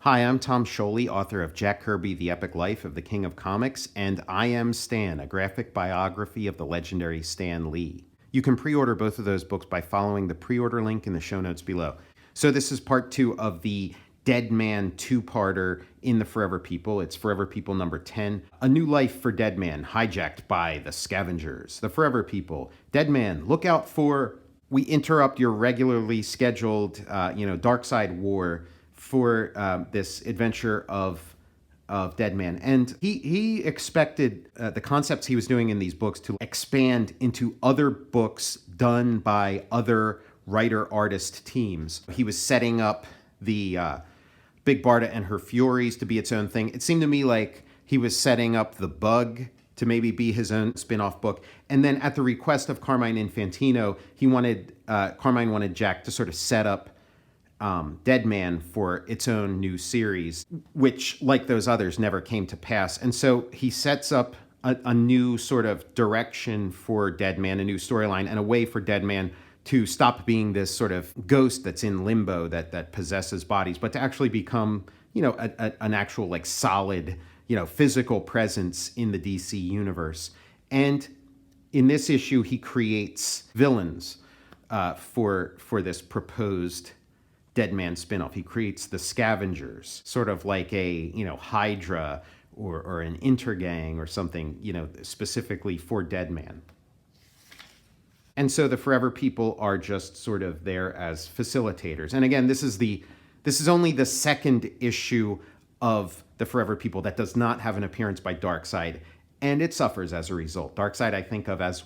Hi, I'm Tom Scioli, author of Jack Kirby, The Epic Life of the King of Comics, and I Am Stan, a graphic biography of the legendary Stan Lee. You can pre-order both of those books by following the pre-order link in the show notes below. So this is part 2 of the Deadman two-parter in the Forever People. It's Forever People number 10. A New Life for Deadman, hijacked by the Scavengers. The Forever People. Deadman, look out for... We interrupt your regularly scheduled, Darkside War for this adventure of Deadman. And he expected the concepts he was doing in these books to expand into other books done by other writer-artist teams. He was setting up the Big Barda and Her Furies to be its own thing. It seemed to me like he was setting up The Bug to maybe be his own spin-off book. And then at the request of Carmine Infantino, Carmine wanted Jack to sort of set up Deadman for its own new series, which, like those others, never came to pass. And so he sets up a new sort of direction for Deadman, a new storyline, and a way for Deadman to stop being this sort of ghost that's in limbo that possesses bodies, but to actually become, an actual like solid, physical presence in the DC universe. And in this issue, he creates villains for this proposed Deadman spinoff. He creates the Scavengers, sort of like a, Hydra or an Intergang or something, specifically for Deadman. And so the Forever People are just sort of there as facilitators. And again, this is only the second issue of the Forever People that does not have an appearance by Darkseid, and it suffers as a result. Darkseid I think of as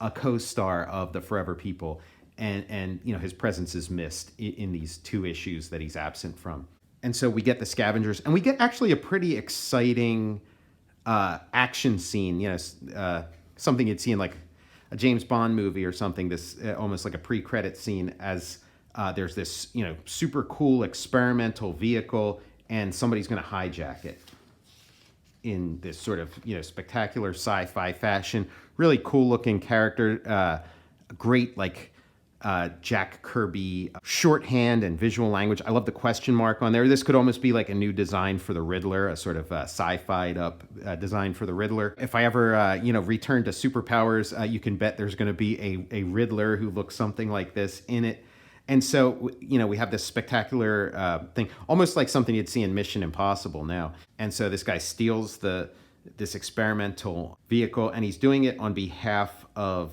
a co-star of the Forever People, and his presence is missed in these 2 issues that he's absent from. And so we get the Scavengers, and we get actually a pretty exciting action scene, something you'd see in like a James Bond movie or something, this almost like a pre-credit scene as there's this, super cool experimental vehicle and somebody's going to hijack it in this sort of, spectacular sci-fi fashion. Really cool looking character, great Jack Kirby shorthand and visual language. I love the question mark on there. This could almost be like a new design for the Riddler, a sort of sci-fi'd up design for the Riddler. If I ever, return to superpowers, you can bet there's going to be a Riddler who looks something like this in it. And so, we have this spectacular thing, almost like something you'd see in Mission Impossible now. And so this guy steals this experimental vehicle, and he's doing it on behalf of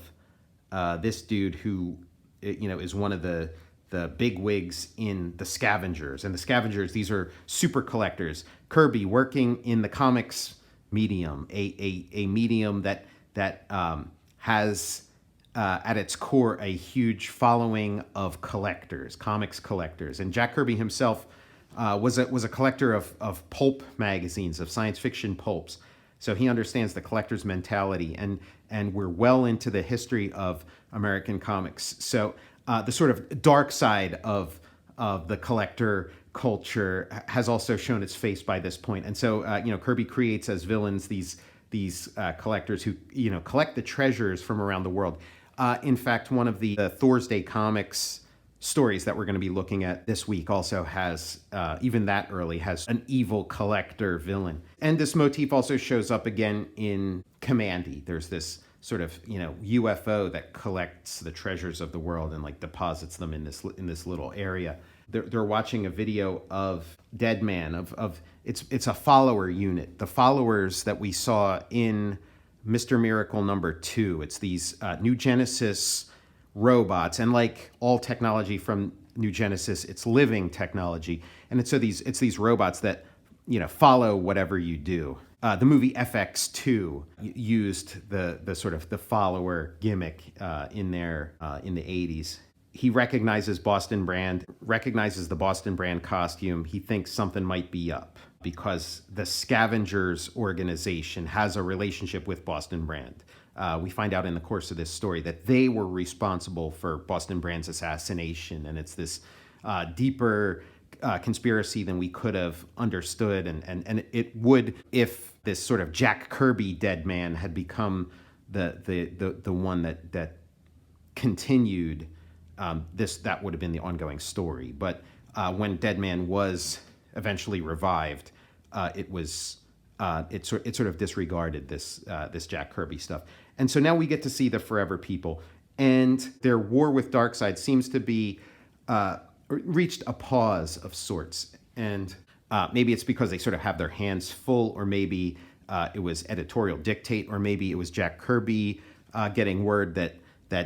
this dude who is one of the big wigs in the Scavengers. And the Scavengers, these are super collectors. Kirby, working in the comics medium, a medium that has at its core a huge following of collectors, comics collectors. And Jack Kirby himself was a collector of pulp magazines, of science fiction pulps. So he understands the collector's mentality, and we're well into the history of American comics. So the sort of dark side of the collector culture has also shown its face by this point. And so Kirby creates as villains these collectors who collect the treasures from around the world. In fact, one of the Thursday Comics stories that we're going to be looking at this week also has, even that early, has an evil collector villain. And this motif also shows up again in Commandy. There's this sort of, UFO that collects the treasures of the world and deposits them in this little area. They're watching a video of Deadman, of it's a follower unit. The followers that we saw in Mr. Miracle number 2. It's these New Genesis robots, and like all technology from New Genesis, it's living technology, and it's these robots that follow whatever you do. The movie FX2 used the sort of the follower gimmick in the 80s. He recognizes the Boston Brand costume. He thinks something might be up because the Scavengers organization has a relationship with Boston Brand. We find out in the course of this story that they were responsible for Boston Brand's assassination, and it's this deeper conspiracy than we could have understood, and it would, if this sort of Jack Kirby Deadman had become the one that continued, that would have been the ongoing story. But when Deadman was eventually revived, it sort of disregarded this Jack Kirby stuff. And so now we get to see the Forever People, and their war with Darkseid seems to be reached a pause of sorts. And maybe it's because they sort of have their hands full, or maybe it was editorial dictate, or maybe it was Jack Kirby getting word that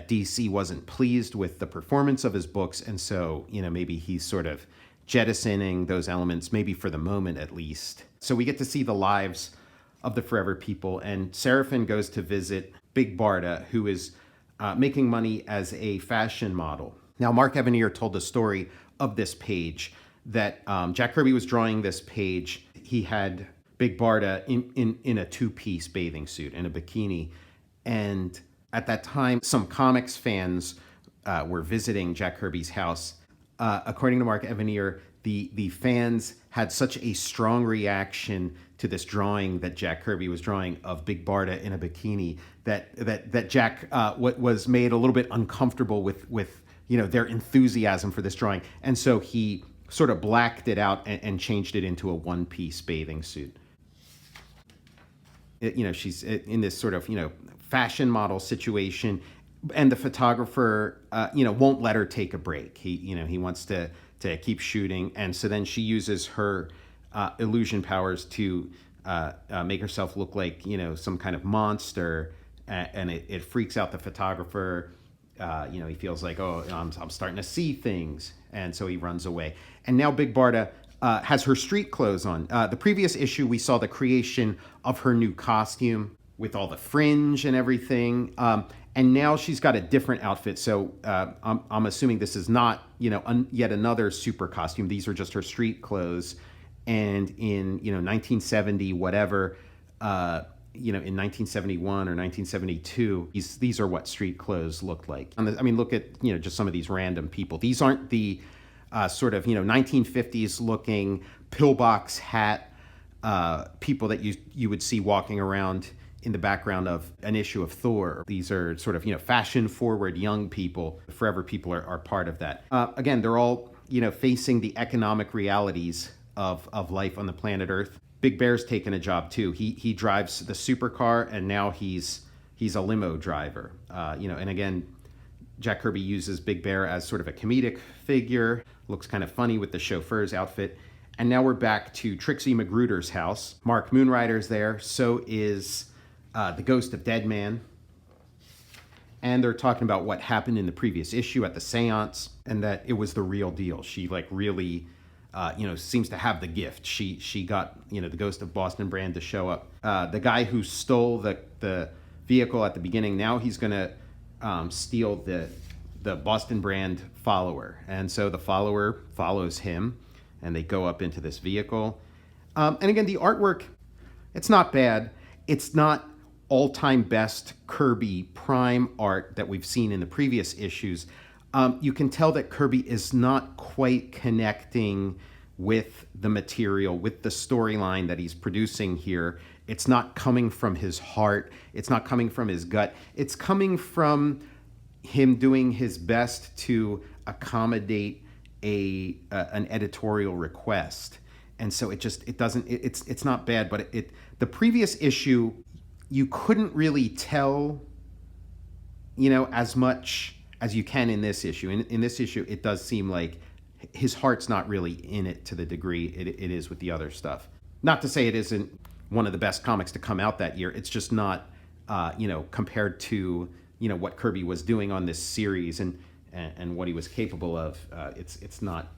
DC wasn't pleased with the performance of his books, and so maybe he's sort of jettisoning those elements, maybe for the moment at least. So we get to see the lives of the Forever People, and Seraphin goes to visit Big Barda, who is making money as a fashion model. Now, Mark Evanier told the story of this page that Jack Kirby was drawing this page. He had Big Barda in a two-piece bathing suit, in a bikini, and at that time, some comics fans were visiting Jack Kirby's house. According to Mark Evanier, the fans had such a strong reaction to this drawing that Jack Kirby was drawing of Big Barda in a bikini that Jack was made a little bit uncomfortable with their enthusiasm for this drawing, and so he sort of blacked it out and changed it into a one-piece bathing suit. She's in this sort of fashion model situation, and the photographer won't let her take a break. He wants to keep shooting, and so then she uses her illusion powers to make herself look like some kind of monster, and it freaks out the photographer. He feels like, oh, I'm starting to see things, and so he runs away. And now Big Barda has her street clothes on. The previous issue, we saw the creation of her new costume with all the fringe and everything. And now she's got a different outfit. So I'm assuming this is not, yet another super costume. These are just her street clothes. And in, 1970, whatever, in 1971 or 1972, these are what street clothes looked like. Look at, just some of these random people. These aren't the sort of, 1950s looking pillbox hat people that you would see walking around in the background of an issue of Thor. These are sort of, fashion forward young people. The Forever People are part of that. Again, they're all, facing the economic realities of life on the planet Earth. Big Bear's taken a job too. He drives the supercar, and now he's a limo driver. And again, Jack Kirby uses Big Bear as sort of a comedic figure. Looks kind of funny with the chauffeur's outfit. And now we're back to Trixie Magruder's house. Mark Moonrider's there. So is the Ghost of Deadman. And they're talking about what happened in the previous issue at the seance, and that it was the real deal. She really, seems to have the gift. She got, the Ghost of Boston Brand to show up. The guy who stole the vehicle at the beginning, now he's going to steal the Boston Brand follower. And so the follower follows him, and they go up into this vehicle. And again, the artwork, it's not bad. It's not all-time best Kirby prime art that we've seen in the previous issues. You can tell that Kirby is not quite connecting with the material, with the storyline that he's producing here. It's not coming from his heart. It's not coming from his gut. It's coming from him doing his best to accommodate an editorial request. And so it's not bad, but the previous issue, you couldn't really tell, as much as you can in this issue. In this issue, it does seem like his heart's not really in it to the degree it is with the other stuff. Not to say it isn't one of the best comics to come out that year. It's just not, compared to, what Kirby was doing on this series and what he was capable of. It's not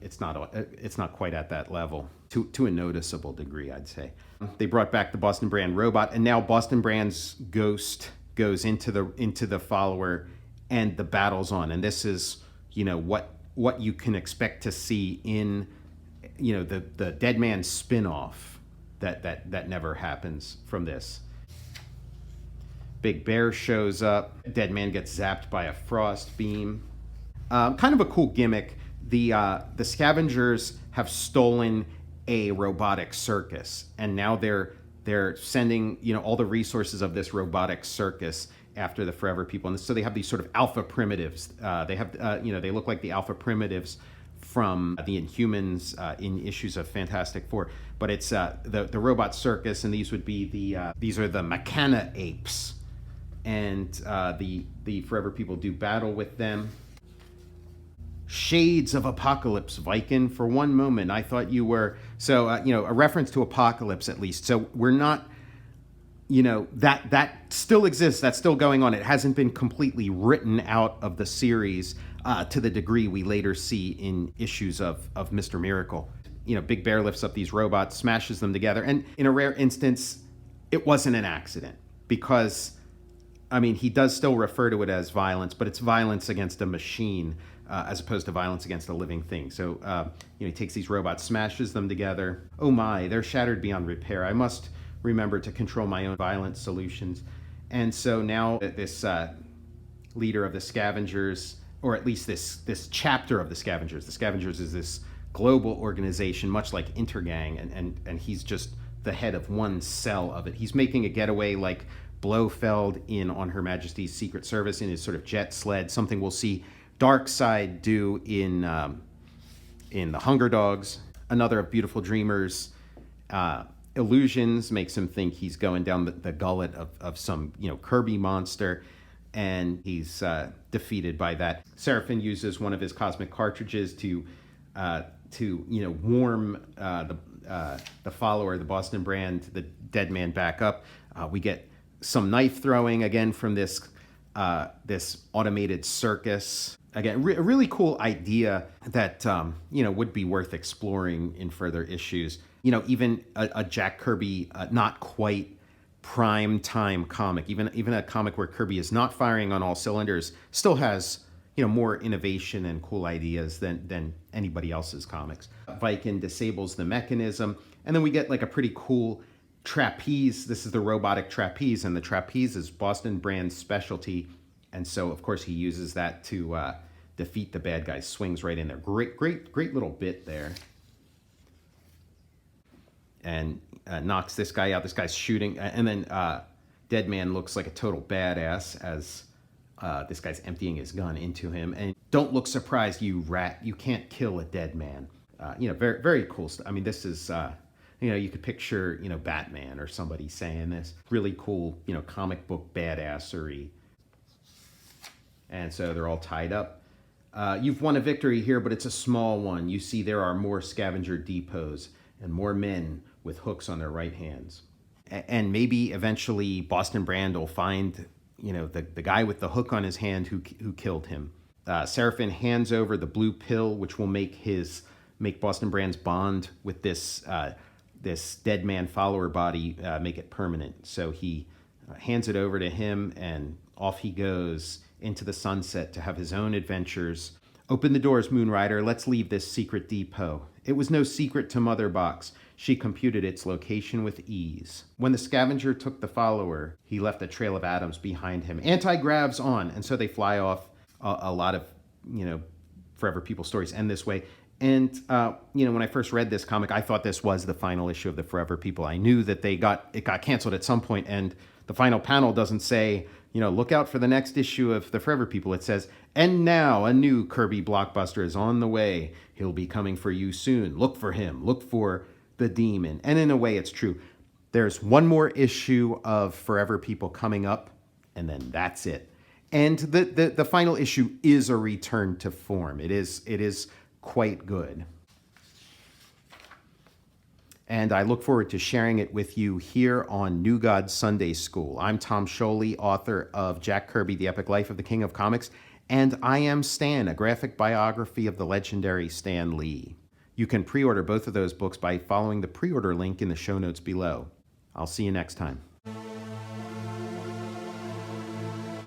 quite at that level to a noticeable degree, I'd say. They brought back the Boston Brand robot, and now Boston Brand's ghost goes into the follower, and the battle's on. And this is, what you can expect to see in, the Deadman spin-off that never happens from this. Big Bear shows up. Deadman gets zapped by a frost beam. Kind of a cool gimmick. The Scavengers have stolen a robotic circus, and now they're sending all the resources of this robotic circus after the Forever People, and so they have these sort of alpha primitives. They have they look like the alpha primitives from the Inhumans in issues of Fantastic Four. But it's the robot circus, and these would be these are the Mechana apes, and the Forever People do battle with them. Shades of Apocalypse, Viking. For one moment, I thought you were a reference to Apocalypse at least. So we're not, that still exists. That's still going on. It hasn't been completely written out of the series to the degree we later see in issues of Mr. Miracle. Big Bear lifts up these robots, smashes them together, and in a rare instance, it wasn't an accident because, he does still refer to it as violence, but it's violence against a machine. As opposed to violence against a living thing. So, he takes these robots, smashes them together. Oh my, they're shattered beyond repair. I must remember to control my own violent solutions. And so now this leader of the Scavengers, or at least this chapter of the Scavengers is this global organization, much like Intergang, and he's just the head of one cell of it. He's making a getaway like Blofeld in On Her Majesty's Secret Service in his sort of jet sled, something we'll see Darkseid do in the Hunger Dogs. Another of Beautiful Dreamer's illusions makes him think he's going down the gullet of some Kirby monster, and he's defeated by that. Seraphim uses one of his cosmic cartridges to warm the follower, the Boston Brand, the Deadman, back up. We get some knife throwing again from this automated circus. Again, a really cool idea that would be worth exploring in further issues. Even a Jack Kirby not quite prime time comic, even a comic where Kirby is not firing on all cylinders, still has more innovation and cool ideas than anybody else's comics. Viking disables the mechanism, and then we get like a pretty cool trapeze. This is the robotic trapeze, and the trapeze is Boston Brand's specialty. And so, of course, he uses that to defeat the bad guys. Swings right in there. Great little bit there. And knocks this guy out. This guy's shooting. And then Deadman looks like a total badass as this guy's emptying his gun into him. And don't look surprised, you rat. You can't kill a dead man. Very, very cool stuff. This is... you could picture, Batman or somebody saying this. Really cool, comic book badassery. And so they're all tied up. You've won a victory here, but it's a small one. You see there are more scavenger depots and more men with hooks on their right hands. And maybe eventually Boston Brand will find, the guy with the hook on his hand who killed him. Seraphim hands over the blue pill, which will make Boston Brand's bond with this Deadman follower body make it permanent. So he hands it over to him, and off he goes into the sunset to have his own adventures. Open the doors, Moonrider. Let's leave this secret depot. It was no secret to Mother Box. She computed its location with ease. When the Scavenger took the follower, he left a trail of atoms behind him. Anti-grav's on, and so they fly off. A lot of, Forever People stories end this way. And, when I first read this comic, I thought this was the final issue of the Forever People. I knew that it got canceled at some point, and the final panel doesn't say, look out for the next issue of the Forever People. It says, and now a new Kirby blockbuster is on the way. He'll be coming for you soon. Look for him. Look for the demon. And in a way, it's true. There's one more issue of Forever People coming up, and then that's it. And the final issue is a return to form. It is quite good. And I look forward to sharing it with you here on New God Sunday School. I'm Tom Scioli, author of Jack Kirby, The Epic Life of the King of Comics, and I Am Stan, a graphic biography of the legendary Stan Lee. You can pre-order both of those books by following the pre-order link in the show notes below. I'll see you next time.